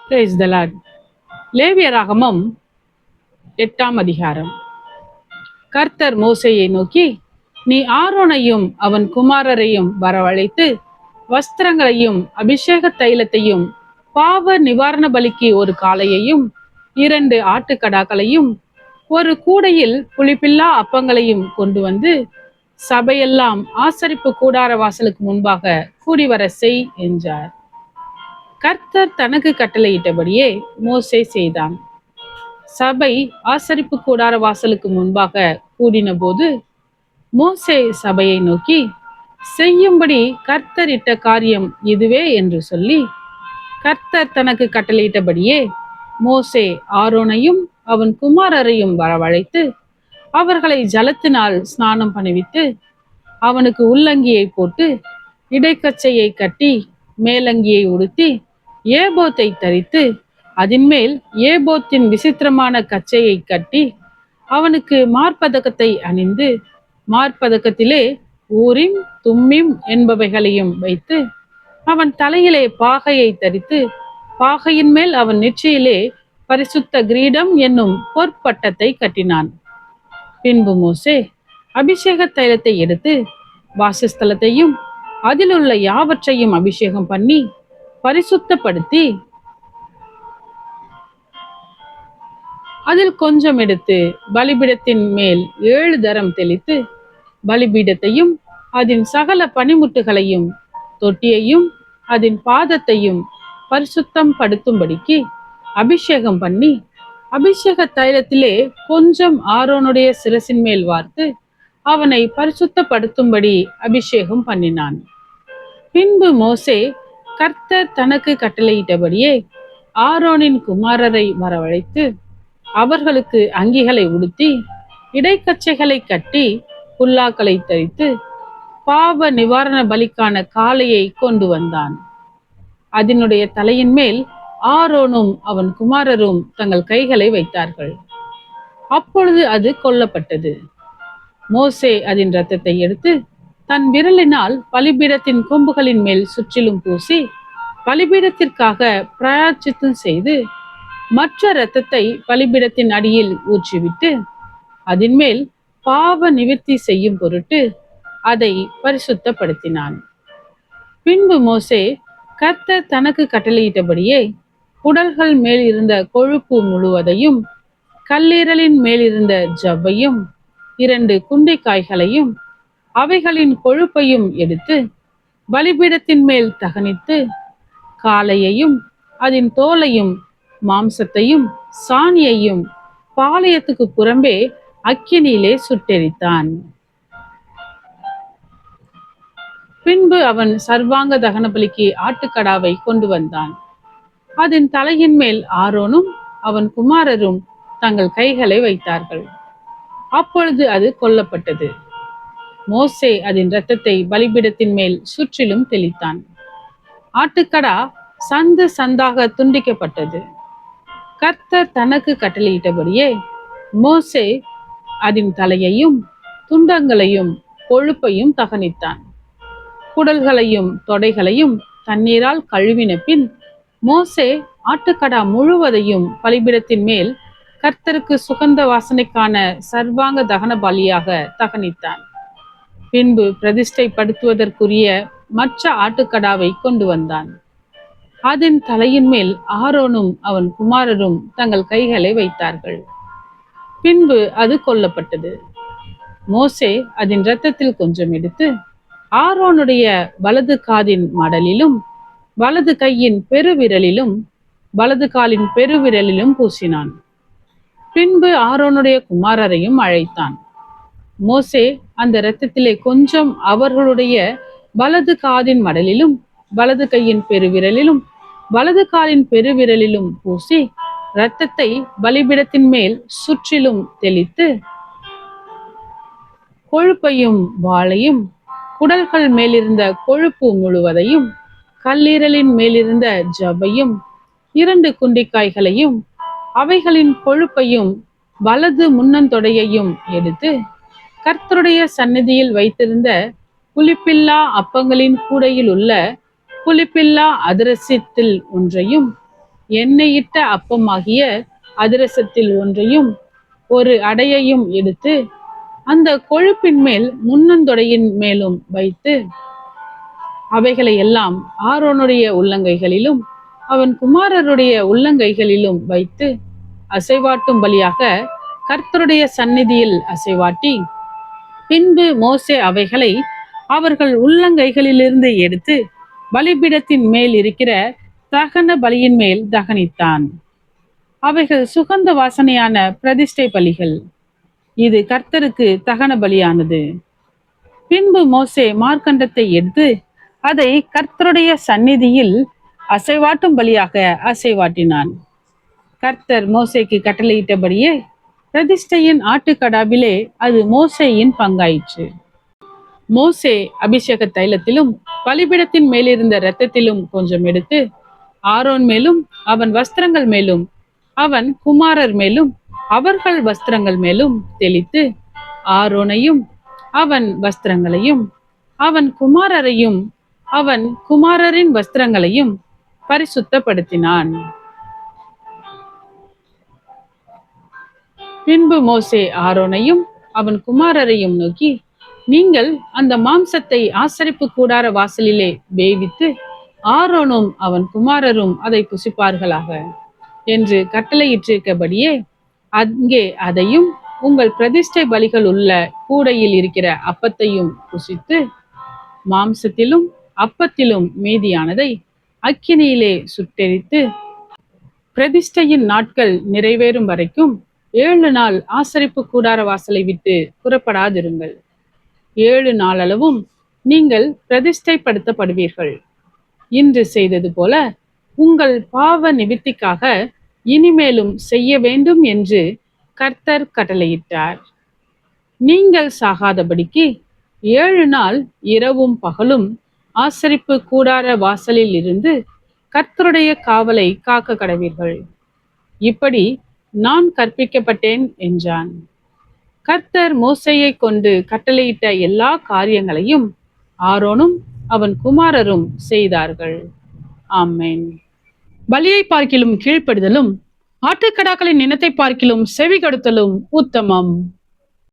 Praise the Lord. லேவியராகமம் 8ஆம் அதிகாரம். கர்த்தர் மோசேயை நோக்கி, நீ ஆரோனையும் அவன் குமாரரையும் வரவழைத்து வஸ்திரங்களையும் அபிஷேக தைலத்தையும் பாவ நிவாரண பலிக்கு ஒரு காளையையும் 2 ஆட்டுக்கடாக்களையும் ஒரு கூடையில் புளிப்பில்லா அப்பங்களையும் கொண்டு வந்து சபையெல்லாம் ஆசரிப்பு கூடார வாசலுக்கு முன்பாக கூடிவர செய் என்றார். கர்த்தர் தனக்கு கட்டளையிட்டபடியே மோசே செய்தான். சபை ஆசரிப்பு கூடார வாசலுக்கு முன்பாக கூடின போது மோசே சபையை நோக்கி, செய்யும்படி கர்த்தர் இட்ட காரியம் இதுவே என்று சொல்லி, கர்த்தர் தனக்கு கட்டளையிட்டபடியே மோசே ஆரோனையும் அவன் குமாரரையும் வரவழைத்து அவர்களை ஜலத்தினால் ஸ்நானம் பண்ணுவித்து அவனுக்கு உள்ளங்கியை போட்டு இடைக்கச்சையை கட்டி மேலங்கியை உடுத்தி ஏபோத்தை தரித்து அதின்மேல் ஏபோத்தின் விசித்திரமான கச்சையை கட்டி அவனுக்கு மார்பதக்கத்தை அணிந்து மார்பதக்கத்திலே ஊரிம் தும்மிம் என்பவைகளையும் வைத்து அவன் தலையிலே பாகையை தரித்து பாகையின் மேல் அவன் நெற்றியிலே பரிசுத்த கிரீடம் என்னும் பொற்பட்டத்தை கட்டினான். பின்பு மோசே அபிஷேக தைலத்தை எடுத்து வாசஸ்தலத்தையும் அதிலுள்ள யாவற்றையும் அபிஷேகம் பண்ணி பரிசுத்தப்படுத்தி அதில் கொஞ்சம் எடுத்து பலிபீடத்தின் மேல் 7 தரம் தெளித்து பலிபீடத்தையும் அதன் சகல பனிமுட்டுகளையும் தொட்டியையும் அதன் பாதத்தையும் பரிசுத்தம் படுத்தும்படிக்கு அபிஷேகம் பண்ணி அபிஷேக தைலத்திலே கொஞ்சம் ஆரோனுடைய சிரசின் மேல் வார்த்து அவனை பரிசுத்தப்படுத்தும்படி அபிஷேகம் பண்ணினான். பின்பு மோசே கர்த்தர் தனக்கு கட்டளையிட்டபடியே ஆரோனின் குமாரரை வரவழைத்து அவர்களுக்கு அங்கிகளை உடுத்தி இடைக்கச்சைகளை கட்டி புல்லாக்களை தரித்து பாவ நிவாரண பலிக்கான காளையை கொண்டு வந்தான். அதனுடைய தலையின் மேல் ஆரோனும் அவன் குமாரரும் தங்கள் கைகளை வைத்தார்கள். அப்பொழுது அது கொல்லப்பட்டது. மோசே அதன் இரத்தத்தை எடுத்து தன் விரலினால் பலிபீடத்தின் கொம்புகளின் மேல் சுற்றிலும் பூசி பலிபீடத்திற்காக பிராயச்சித்தம் செய்து மற்ற இரத்தத்தை பலிபீடத்தின் அடியில் ஊற்றிவிட்டு அதன்மேல் பாவ நிவர்த்தி செய்யும் பொருட்டு அதை பரிசுத்தப்படுத்தினான். பின்பு மோசே கர்த்தர் தனக்கு கட்டளையிட்டபடியே குடல்கள் மேல் இருந்த கொழுப்பு முழுவதையும் கல்லீரலின் மேல் இருந்த ஜவ்வையும் 2 குண்டைக்காய்களையும் அவைகளின் கொழுப்பையும் எடுத்து பலிபீடத்தின் மேல் தகனித்து காளையையும் அதன் தோலையும் மாம்சத்தையும் சாணியையும் பாளையத்துக்கு புறம்பே அக்கினியிலே சுட்டெரித்தான். பின்பு அவன் சர்வாங்க தகன பலிக்கு ஆட்டுக்கடாவை கொண்டு வந்தான். அதன் தலையின் மேல் ஆரோனும் அவன் குமாரரும் தங்கள் கைகளை வைத்தார்கள். அப்பொழுது அது கொல்லப்பட்டது. மோசே அதன் இரத்தத்தை பலிபீடத்தின் மேல் சுற்றிலும் தெளித்தான். ஆட்டுக்கடா சந்து சந்தாக துண்டிக்கப்பட்டது. கர்த்தர் தனக்கு கட்டளையிட்டபடியே மோசே அதன் தலையையும் துண்டங்களையும் கொழுப்பையும் தகனித்தான். குடல்களையும் தொடைகளையும் தண்ணீரால் கழுவின பின் மோசே ஆட்டுக்கடா முழுவதையும் பலிபீடத்தின் மேல் கர்த்தருக்கு சுகந்த வாசனைக்கான சர்வாங்க தகன பலியாக தகனித்தான். பின்பு பிரதிஷ்டைப்படுத்துவதற்குரிய மற்ற ஆட்டுக்கடாவை கொண்டு வந்தான். அதன் தலையின் மேல் ஆரோனும் அவன் குமாரரும் தங்கள் கைகளை வைத்தார்கள். பின்பு அது கொல்லப்பட்டது. மோசே அதன் இரத்தத்தில் கொஞ்சம் எடுத்து ஆரோனுடைய வலது காதின் மடலிலும் வலது கையின் பெருவிரலிலும் வலது காலின் பெருவிரலிலும் பூசினான். பின்பு ஆரோனுடைய குமாரரையும் அழைத்தான். மோசே அந்த இரத்தத்திலே கொஞ்சம் அவர்களுடைய வலது காதின் மடலிலும் வலது கையின் பெருவிரலிலும் வலது காலின் பெருவிரலிலும் பூசி இரத்தத்தை பலிபீடத்தின் மேல் சுற்றிலும் தெளித்து கொழுப்பையும் வாளையும் குடல்கள் மேலிருந்த கொழுப்பு முழுவதையும் கல்லீரலின் மேலிருந்த ஜவ்வையும் 2 குண்டிக்காய்களையும் அவைகளின் கொழுப்பையும் வலது முன்னந்தொடையையும் எடுத்து கர்த்தருடைய சந்நிதியில் வைத்திருந்த புளிப்பில்லா அப்பங்களின் கூடையில் உள்ள புளிப்பில்லா அதிரசத்தில் ஒன்றையும் எண்ணெயிட்ட அப்பமாகிய அதிரசத்தில் ஒன்றையும் ஒரு அடையையும் எடுத்து அந்த கொழுப்பின் மேல் முன்னந்தொடையின் மேலும் வைத்து அவைகளை எல்லாம் ஆரோனுடைய உள்ளங்கைகளிலும் அவன் குமாரருடைய உள்ளங்கைகளிலும் வைத்து அசைவாட்டும் பலியாக கர்த்தருடைய சந்நிதியில் அசைவாட்டி, பின்பு மோசே அவைகளை அவர்கள் உள்ளங்கைகளிலிருந்து எடுத்து பலிபீடத்தின் மேல் இருக்கிற தகன பலியின் மேல் தகனித்தான். அவைகள் சுகந்த வாசனையான பிரதிஷ்டை பலிகள். இது கர்த்தருக்கு தகன பலியானது. பின்பு மோசே மார்க்கண்டத்தை எடுத்து அதை கர்த்தருடைய சந்நிதியில் அசைவாட்டும் பலியாக அசைவாட்டினான். கர்த்தர் மோசேக்கு கட்டளையிட்டபடியே பிரதிஷ்டையின் ஆட்டுக்கடாவிலே அது மோசேயின் பங்காயிற்று. மோசே அபிஷேக தைலத்திலும் பலிபீடத்தின் மேலிருந்த இரத்தத்திலும் கொஞ்சம் எடுத்து ஆரோன் மேலும் அவன் வஸ்திரங்கள் மேலும் அவன் குமாரர் மேலும் அவர்கள் வஸ்திரங்கள் மேலும் தெளித்து ஆரோனையும் அவன் வஸ்திரங்களையும் அவன் குமாரரையும் அவன் குமாரரின் வஸ்திரங்களையும் பரிசுத்தப்படுத்தினான். பின்பு மோசே ஆரோனையும் அவன் குமாரரையும் நோக்கி, நீங்கள் அந்த மாம்சத்தை ஆசரிப்பு கூடார வாசலிலே வேவித்து ஆரோனும் அவன் குமாரரும் அதை புசிப்பார்களாக என்று கட்டளையிட்டிருக்கபடியே அங்கே அதையும் உங்கள் பிரதிஷ்டை பலிகள் உள்ள கூடையில் இருக்கிற அப்பத்தையும் புசித்து மாம்சத்திலும் அப்பத்திலும் மீதியானதை அக்கினியிலே சுட்டெரித்து பிரதிஷ்டையின் நாட்கள் நிறைவேறும் வரைக்கும் 7 நாள் ஆசரிப்பு கூடார வாசலை விட்டு புறப்படாதிருங்கள். 7 நாளளவும் நீங்கள் பிரதிஷ்டைப்படுத்தப்படுவீர்கள். இன்று செய்தது போல உங்கள் பாவ நிவிர்த்திக்காக இனிமேலும் செய்ய வேண்டும் என்று கர்த்தர் கட்டளையிட்டார். நீங்கள் சாகாதபடிக்கு 7 நாள் இரவும் பகலும் ஆசரிப்பு கூடார வாசலில் இருந்து கர்த்தருடைய காவலை காக்க கடவீர்கள். இப்படி நான் கற்பிக்கப்பட்டேன் என்றான். கர்த்தர் மோசேயை கொண்டு கட்டளையிட்ட எல்லா காரியங்களையும் ஆரோனும் அவன் குமாரரும் செய்தார்கள். ஆமென். பலியை பார்க்கிலும் கீழ்ப்படுதலும் ஆட்டுக்கடாக்களின் இனத்தை பார்க்கிலும் செவி கொடுத்தலும் உத்தமம்.